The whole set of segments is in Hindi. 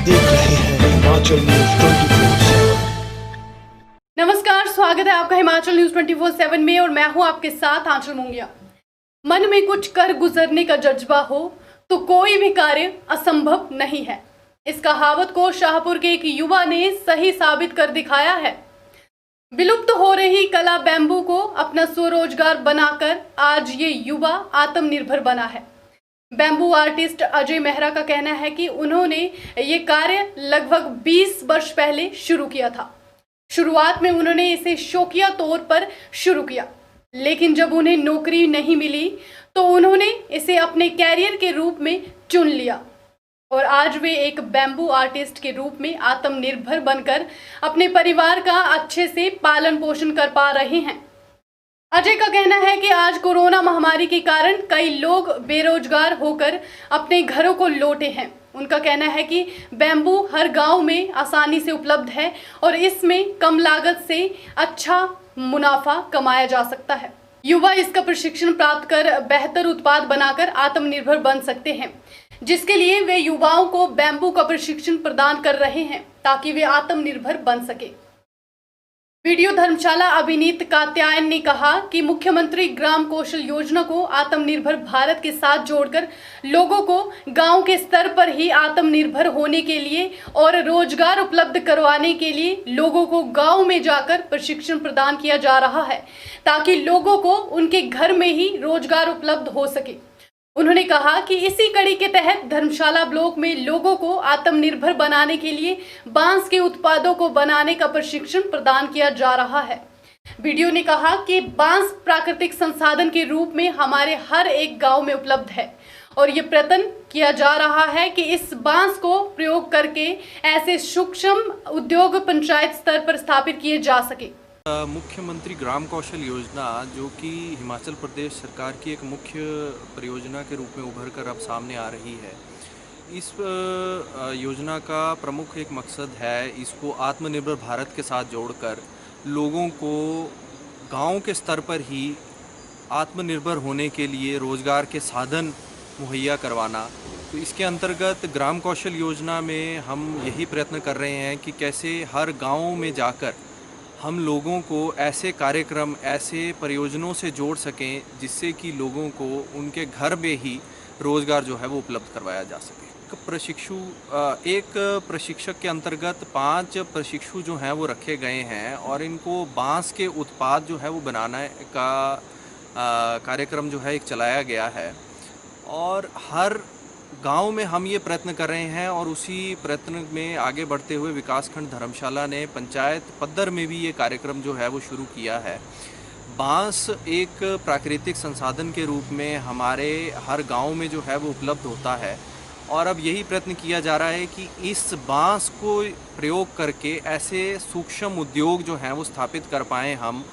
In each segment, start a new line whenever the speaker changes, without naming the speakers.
देख रहे हैं हिमाचल न्यूज 24/7।
नमस्कार, स्वागत है आपका हिमाचल न्यूज 24/7 में और मैं हूं आपके साथ आंचल मुंगिया। मन में कुछ कर गुजरने का जज्बा हो तो कोई भी कार्य असंभव नहीं है। इस कहावत को शाहपुर के एक युवा ने सही साबित कर दिखाया है। विलुप्त हो रही कला बैम्बू को अपना स्वरोजगार बनाकर आज ये युवा आत्मनिर्भर बना है। बैम्बू आर्टिस्ट अजय मेहरा का कहना है कि उन्होंने ये कार्य लगभग 20 वर्ष पहले शुरू किया था। शुरुआत में उन्होंने इसे शौकिया तौर पर शुरू किया, लेकिन जब उन्हें नौकरी नहीं मिली तो उन्होंने इसे अपने कैरियर के रूप में चुन लिया और आज वे एक बैम्बू आर्टिस्ट के रूप में आत्मनिर्भर बनकर अपने परिवार का अच्छे से पालन पोषण कर पा रहे हैं। अजय का कहना है कि आज कोरोना महामारी के कारण कई लोग बेरोजगार होकर अपने घरों को लौटे हैं। उनका कहना है कि बैम्बू हर गांव में आसानी से उपलब्ध है और इसमें कम लागत से अच्छा मुनाफा कमाया जा सकता है। युवा इसका प्रशिक्षण प्राप्त कर बेहतर उत्पाद बनाकर आत्मनिर्भर बन सकते हैं, जिसके लिए वे युवाओं को बैम्बू का प्रशिक्षण प्रदान कर रहे हैं ताकि वे आत्मनिर्भर बन सके। वीडियो धर्मशाला अभिनीत कात्यायन ने कहा कि मुख्यमंत्री ग्राम कौशल योजना को आत्मनिर्भर भारत के साथ जोड़कर लोगों को गांव के स्तर पर ही आत्मनिर्भर होने के लिए और रोजगार उपलब्ध करवाने के लिए लोगों को गांव में जाकर प्रशिक्षण प्रदान किया जा रहा है ताकि लोगों को उनके घर में ही रोजगार उपलब्ध हो सके। उन्होंने कहा कि इसी कड़ी के तहत धर्मशाला ब्लॉक में लोगों को आत्मनिर्भर बनाने के लिए बांस के उत्पादों को बनाने का प्रशिक्षण प्रदान किया जा रहा है। वीडियो ने कहा कि बांस प्राकृतिक संसाधन के रूप में हमारे हर एक गांव में उपलब्ध है और ये प्रयत्न किया जा रहा है कि इस बांस को प्रयोग करके ऐसे सूक्ष्म उद्योग पंचायत स्तर पर स्थापित किए जा सके।
मुख्यमंत्री ग्राम कौशल योजना, जो कि हिमाचल प्रदेश सरकार की एक मुख्य परियोजना के रूप में उभर कर अब सामने आ रही है। इस योजना का प्रमुख एक मकसद है इसको आत्मनिर्भर भारत के साथ जोड़कर लोगों को गांव के स्तर पर ही आत्मनिर्भर होने के लिए रोज़गार के साधन मुहैया करवाना। तो इसके अंतर्गत ग्राम कौशल योजना में हम यही प्रयत्न कर रहे हैं कि कैसे हर गाँव में जाकर हम लोगों को ऐसे कार्यक्रम, ऐसे परियोजनों से जोड़ सकें जिससे कि लोगों को उनके घर में ही रोज़गार जो है वो उपलब्ध करवाया जा सके। एक प्रशिक्षक के अंतर्गत 5 प्रशिक्षु जो हैं वो रखे गए हैं और इनको बांस के उत्पाद जो है वो बनाने का कार्यक्रम जो है एक चलाया गया है और हर गांव में हम ये प्रयत्न कर रहे हैं और उसी प्रयत्न में आगे बढ़ते हुए विकासखंड धर्मशाला ने पंचायत पद्धर में भी ये कार्यक्रम जो है वो शुरू किया है। बांस एक प्राकृतिक संसाधन के रूप में हमारे हर गांव में जो है वो उपलब्ध होता है और अब यही प्रयत्न किया जा रहा है कि इस बांस को प्रयोग करके ऐसे सूक्ष्म उद्योग जो हैं वो स्थापित कर पाएँ हम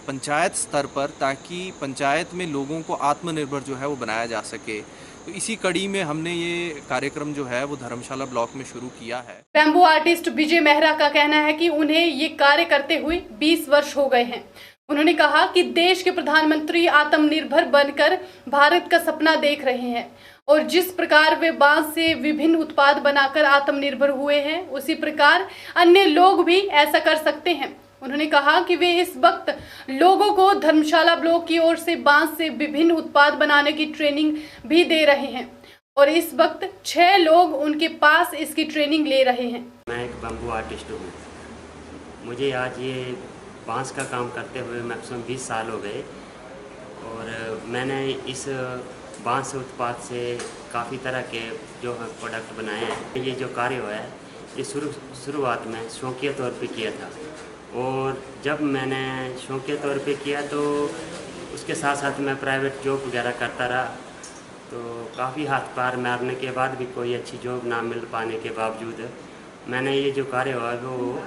पंचायत स्तर पर, ताकि पंचायत में लोगों को आत्मनिर्भर जो है वो बनाया जा सके। तो इसी कड़ी में हमने ये कार्यक्रम जो है वो धर्मशाला ब्लॉक में शुरू किया है।
बैम्बू आर्टिस्ट विजय मेहरा का कहना है कि उन्हें ये कार्य करते हुए 20 वर्ष हो गए हैं। उन्होंने कहा कि देश के प्रधानमंत्री आत्मनिर्भर बनकर भारत का सपना देख रहे हैं और जिस प्रकार वे बांस से विभिन्न उत्पाद बनाकर आत्मनिर्भर हुए हैं उसी प्रकार अन्य लोग भी ऐसा कर सकते हैं। उन्होंने कहा कि वे इस वक्त लोगों को धर्मशाला ब्लॉक की ओर से बांस से विभिन्न उत्पाद बनाने की ट्रेनिंग भी दे रहे हैं और इस वक्त 6 लोग उनके पास इसकी ट्रेनिंग ले रहे हैं।
मैं एक बैम्बू आर्टिस्ट हूँ। मुझे आज ये बांस का काम करते हुए मैक्सिमम 20 साल हो गए और मैंने इस बांस उत्पाद से काफ़ी तरह के जो है प्रोडक्ट बनाए हैं। ये जो कार्य हुआ है ये शुरुआत में शौकिया तौर पे किया था और जब मैंने शौकिया तौर पे किया तो उसके साथ साथ मैं प्राइवेट जॉब वगैरह करता रहा। तो काफ़ी हाथ पार मारने के बाद भी कोई अच्छी जॉब ना मिल पाने के बावजूद मैंने ये जो कार्य हुआ वो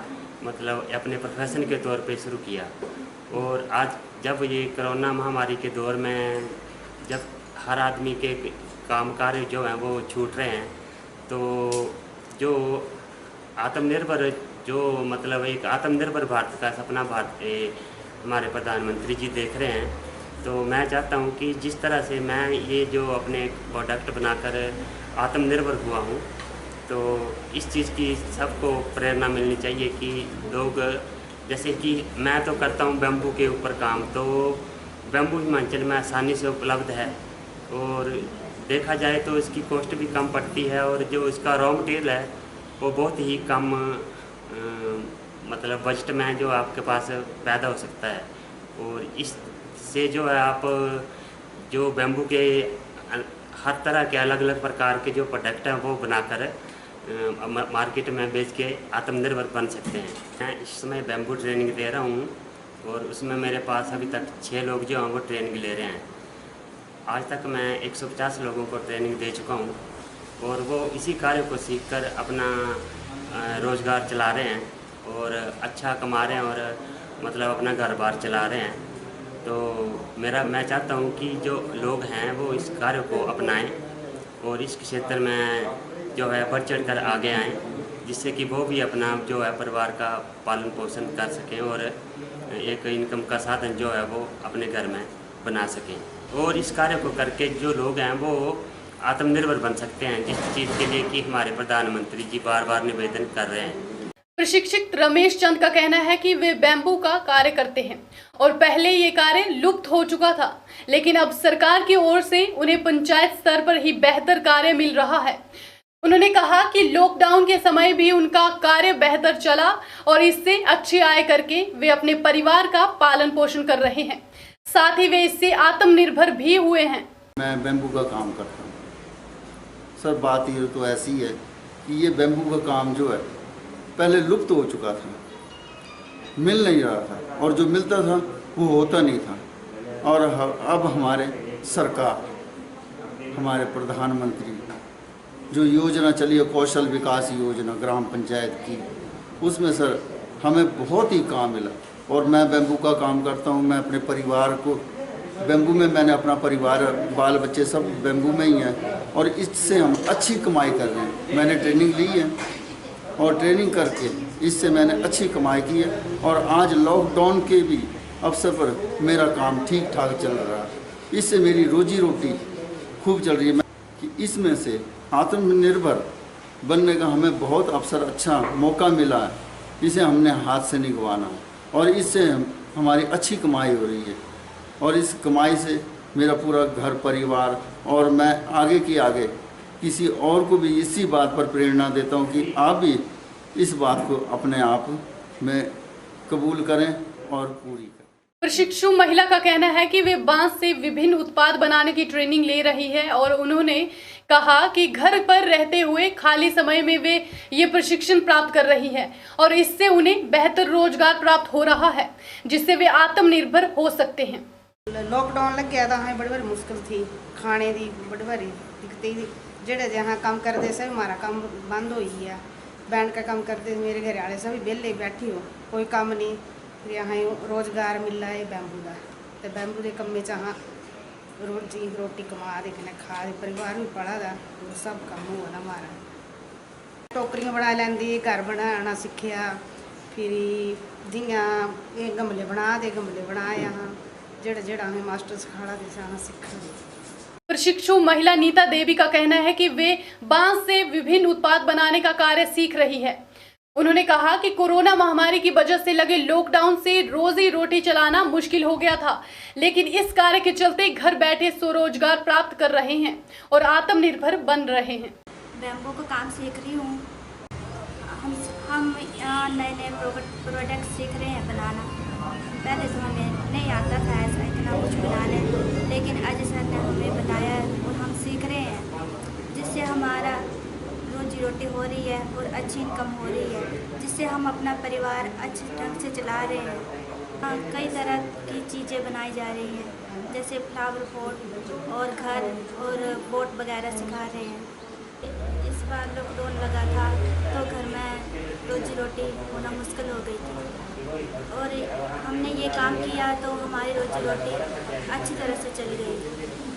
मतलब अपने प्रोफेशन के तौर पे शुरू किया और आज जब ये कोरोना महामारी के दौर में जब हर आदमी के काम कार्य जो हैं वो छूट रहे हैं तो जो आत्मनिर्भर जो मतलब एक आत्मनिर्भर भारत का सपना हमारे प्रधानमंत्री जी देख रहे हैं। तो मैं चाहता हूं कि जिस तरह से मैं ये जो अपने प्रोडक्ट बनाकर आत्मनिर्भर हुआ हूं तो इस चीज़ की सबको प्रेरणा मिलनी चाहिए कि लोग, जैसे कि मैं तो करता हूँ बैम्बू के ऊपर काम, तो बैम्बू हिमाचल में आसानी से उपलब्ध है और देखा जाए तो इसकी कॉस्ट भी कम पड़ती है और जो इसका रॉ मटेरियल है वो बहुत ही कम मतलब बजट में जो आपके पास पैदा हो सकता है। और इससे जो है आप जो बैम्बू के हर तरह के अलग अलग प्रकार के जो प्रोडक्ट हैं वो बनाकर मार्केट में बेच के आत्मनिर्भर बन सकते हैं। मैं इस समय बैम्बू ट्रेनिंग दे रहा हूँ और उसमें मेरे पास अभी तक 6 लोग जो हैं वो ट्रेनिंग ले रहे हैं। आज तक मैं 150 लोगों को ट्रेनिंग दे चुका हूँ और वो इसी कार्य को सीखकर अपना रोज़गार चला रहे हैं और अच्छा कमा रहे हैं और मतलब अपना घर बार चला रहे हैं। तो मैं चाहता हूँ कि जो लोग हैं वो इस कार्य को अपनाएं और इस क्षेत्र में जो है बढ़ चढ़ कर आगे आएँ, जिससे कि वो भी अपना जो है परिवार का पालन पोषण कर सकें और एक इनकम का साधन जो है वो अपने घर में बना सकें। और इस कार्य को करके जो लोग हैं वो आत्मनिर्भर बन सकते हैं, जिस चीज़ के लिए कि हमारे प्रधानमंत्री जी बार बार निवेदन कर रहे हैं।
प्रशिक्षित रमेश चंद का कहना है कि वे बैम्बू का कार्य करते हैं और पहले ये कार्य लुप्त हो चुका था, लेकिन अब सरकार की ओर से उन्हें पंचायत स्तर पर ही बेहतर कार्य मिल रहा है। उन्होंने कहा कि लॉकडाउन के समय भी उनका कार्य बेहतर चला और इससे अच्छी आय करके वे अपने परिवार का पालन पोषण कर रहे हैं, साथ ही वे इससे आत्मनिर्भर भी हुए हैं।
मैं बैम्बू का काम करता हूँ सर। बात ये तो ऐसी है कि ये बैम्बू का काम जो है पहले लुप्त हो चुका था, मिल नहीं रहा था और जो मिलता था वो होता नहीं था। और अब हमारे सरकार, हमारे प्रधानमंत्री जो योजना चली है कौशल विकास योजना ग्राम पंचायत की, उसमें सर हमें बहुत ही काम मिला। और मैं बैम्बू का काम करता हूँ, मैं अपने परिवार को बैम्बू में, मैंने अपना परिवार बाल बच्चे सब बैम्बू में ही हैं और इससे हम अच्छी कमाई कर रहे हैं। मैंने ट्रेनिंग ली है और ट्रेनिंग करके इससे मैंने अच्छी कमाई की है और आज लॉकडाउन के भी अवसर पर मेरा काम ठीक ठाक चल रहा है। इससे मेरी रोजी रोटी खूब चल रही है। कि इसमें से आत्मनिर्भर बनने का हमें बहुत अवसर, अच्छा मौका मिला है, इसे हमने हाथ से नहीं गंवाना और इससे हमारी अच्छी कमाई हो रही है और इस कमाई से मेरा पूरा घर परिवार और मैं आगे की आगे किसी और को भी इसी बात पर प्रेरणा देता हूँ कि आप भी इस बात को अपने आप में कबूल करें और पूरी करें।
प्रशिक्षु महिला का कहना है कि वे बांस से विभिन्न उत्पाद बनाने की ट्रेनिंग ले रही है और उन्होंने कहा कि घर पर रहते हुए खाली समय में वे ये प्रशिक्षण प्राप्त कर रही है और इससे उन्हें बेहतर रोजगार प्राप्त हो रहा है, जिससे वे आत्मनिर्भर हो सकते हैं।
लॉकडाउन लग गया था, बड़ी बड़ी मुश्किल थी, खाने की बड़ी बड़ी दिक्कत, जेड़े जहाँ काम करते सब हमारा काम बंद हो ही है। बैंड का काम करते मेरे घर वाले सभी बेले बैठी हो, कोई काम नहीं, फिर यहाँ रोजगार मिल रहा है बैम्बू का। तो बैम्बू के कम में चाह रोटी कमा देखने खा परिवार भी पढ़ा था, वो सब काम हुआ हमारा। टोकरियाँ बना लेंदी, घर बनाना सीखिया, फिर जियाँ ये गमले बना यहाँ जेड़ा जेड़ा हमें मास्टर सिखाड़ा दिशा सीख।
प्रशिक्षु महिला नीता देवी का कहना है कि वे बांस से विभिन्न उत्पाद बनाने का कार्य सीख रही है। उन्होंने कहा कि कोरोना महामारी की वजह से लगे लॉकडाउन से रोजी रोटी चलाना मुश्किल हो गया था, लेकिन इस कार्य के चलते घर बैठे स्वरोजगार प्राप्त कर रहे हैं और आत्मनिर्भर बन रहे हैं।
बैम्बू का काम सीख रही हूँ। हम यहाँ नए नए प्रोडक्ट सीख रहे हैं बनाना। पहले तो हमें नहीं आता था ऐसा इतना कुछ बनाने, लेकिन आज सर ने हमें बताया और हम सीख रहे हैं, जिससे हमारा रोजी रोटी हो रही है और अच्छी इनकम हो रही है, जिससे हम अपना परिवार अच्छे ढंग से चला रहे हैं। कई तरह की चीज़ें बनाई जा रही हैं, जैसे फ्लावर पॉट और घर और बोट वगैरह सिखा रहे हैं। इस बार लॉकडाउन लगा था तो घर में रोजी रोटी होना मुश्किल हो गई थी और हमने ये काम किया तो हमारी रोजी रोटी अच्छी तरह से चली गई।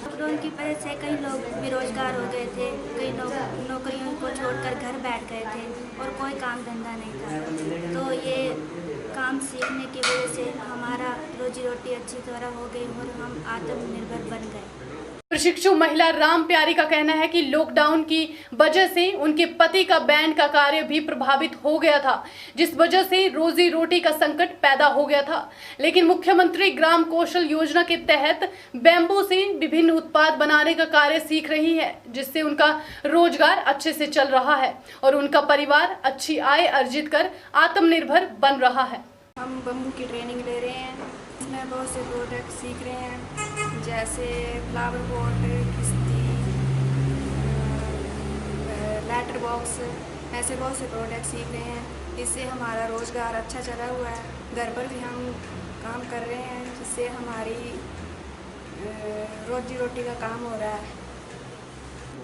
लॉकडाउन की वजह से कई लोग बेरोजगार हो गए थे, कई लोग नौकरियों को छोड़कर घर बैठ गए थे और कोई काम धंधा नहीं था। तो ये काम सीखने की वजह से हमारा रोजी रोटी अच्छी तरह हो गई और हम आत्मनिर्भर बन गए।
प्रशिक्षु महिला राम प्यारी का कहना है कि लॉकडाउन की वजह से उनके पति का बैंड का कार्य भी प्रभावित हो गया था, जिस वजह से रोजी रोटी का संकट पैदा हो गया था। लेकिन मुख्यमंत्री ग्राम कौशल योजना के तहत बैम्बू से विभिन्न उत्पाद बनाने का कार्य सीख रही है, जिससे उनका रोजगार अच्छे से चल रहा है और उनका परिवार अच्छी आय अर्जित कर आत्मनिर्भर बन रहा है।
हम बम्बू की ट्रेनिंग ले रहे हैं, इसमें बहुत से प्रोडक्ट सीख रहे हैं, जैसे फ्लावर पॉट, किस्ती, लेटर बॉक्स, ऐसे बहुत से प्रोडक्ट सीख रहे हैं। इससे हमारा रोज़गार अच्छा चला हुआ है। घर पर भी हम काम कर रहे हैं, जिससे हमारी रोजी रोटी का काम हो रहा है।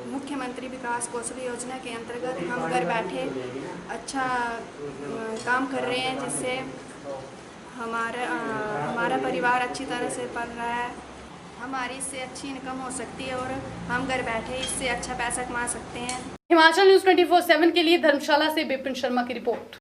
मुख्यमंत्री विकास कौशल योजना के अंतर्गत हम घर बैठे अच्छा काम कर रहे हैं, जिससे हमारा परिवार अच्छी तरह से पल रहा है। हमारी इससे अच्छी इनकम हो सकती है और हम घर बैठे इससे अच्छा पैसा कमा सकते हैं।
हिमाचल न्यूज़ 24/7 के लिए धर्मशाला से विपिन शर्मा की रिपोर्ट।